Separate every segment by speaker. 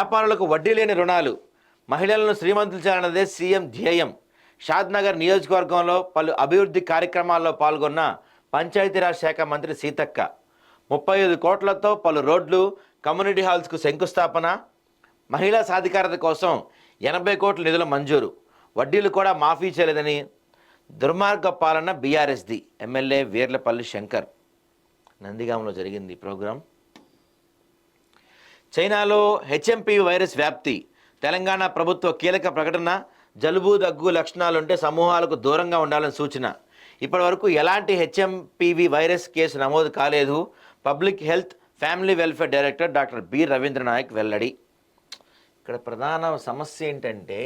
Speaker 1: వ్యాపారులకు వడ్డీ లేని రుణాలు, మహిళలను శ్రీమంతులు చేయాలన్నదే సీఎం ధ్యేయం. షాద్నగర్ నియోజకవర్గంలో పలు అభివృద్ధి కార్యక్రమాల్లో పాల్గొన్న పంచాయతీరాజ్ శాఖ మంత్రి సీతక్క 35 కోట్లతో పలు రోడ్లు, కమ్యూనిటీ హాల్స్కు శంకుస్థాపన. మహిళా సాధికారత కోసం 80 కోట్ల నిధుల మంజూరు. వడ్డీలు కూడా మాఫీ చేయలేదని దుర్మార్గ పాలన బీఆర్ఎస్ది. ఎమ్మెల్యే వీర్లపల్లి శంకర్. నందిగాంలో జరిగింది ప్రోగ్రాం. చైనాలో హెచ్ఎంపీవీ వైరస్ వ్యాప్తి. తెలంగాణ ప్రభుత్వ కీలక ప్రకటన. జలుబు దగ్గు లక్షణాలుంటే సమూహాలకు దూరంగా ఉండాలని సూచన. ఇప్పటివరకు ఎలాంటి హెచ్ఎంపీవీ వైరస్ కేసు నమోదు కాలేదు. Public health family welfare director doctor B Ravindranayak వెల్లడి. ఇక్కడ ప్రధాన సమస్య ఏంటంటే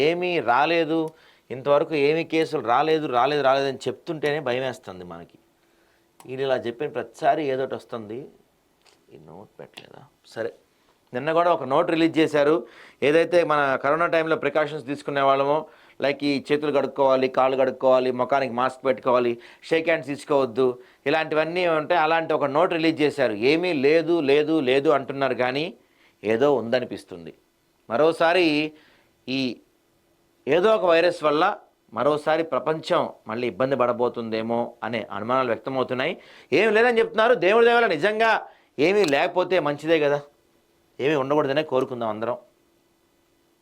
Speaker 1: ఏమీ రాలేదు, ఇంతవరకు ఏమీ కేసులు రాలేదని చెప్తుంటేనే భయం వేస్తుంది మనకి. వీళ్ళు ఇలా చెప్పిన ప్రతిసారి ఏదోటి వస్తుంది. ఈ నోట్ పెట్టలేదా? సరే, నిన్న కూడా ఒక నోట్ రిలీజ్ చేశారు. ఏదైతే మన కరోనా టైంలో ప్రికాషన్స్ తీసుకునే వాళ్ళమో, లైక్ ఈ చేతులు కడుక్కోవాలి, కాళ్ళు కడుక్కోవాలి, ముఖానికి మాస్క్ పెట్టుకోవాలి, షేక్ హ్యాండ్స్ తీసుకోవద్దు, ఇలాంటివన్నీ ఉంటాయి. అలాంటి ఒక నోట్ రిలీజ్ చేశారు. ఏమీ లేదు అంటున్నారు, కానీ ఏదో ఉందనిపిస్తుంది. మరోసారి ఈ ఏదో ఒక వైరస్ వల్ల మరోసారి ప్రపంచం మళ్ళీ ఇబ్బంది పడబోతుందేమో అనే అనుమానాలు వ్యక్తమవుతున్నాయి. ఏమి లేదని చెప్తున్నారు. దేవుడి దేవల నిజంగా ఏమీ లేకపోతే మంచిదే కదా, ఏమీ ఉండకూడదనే కోరుకుందాం అందరం.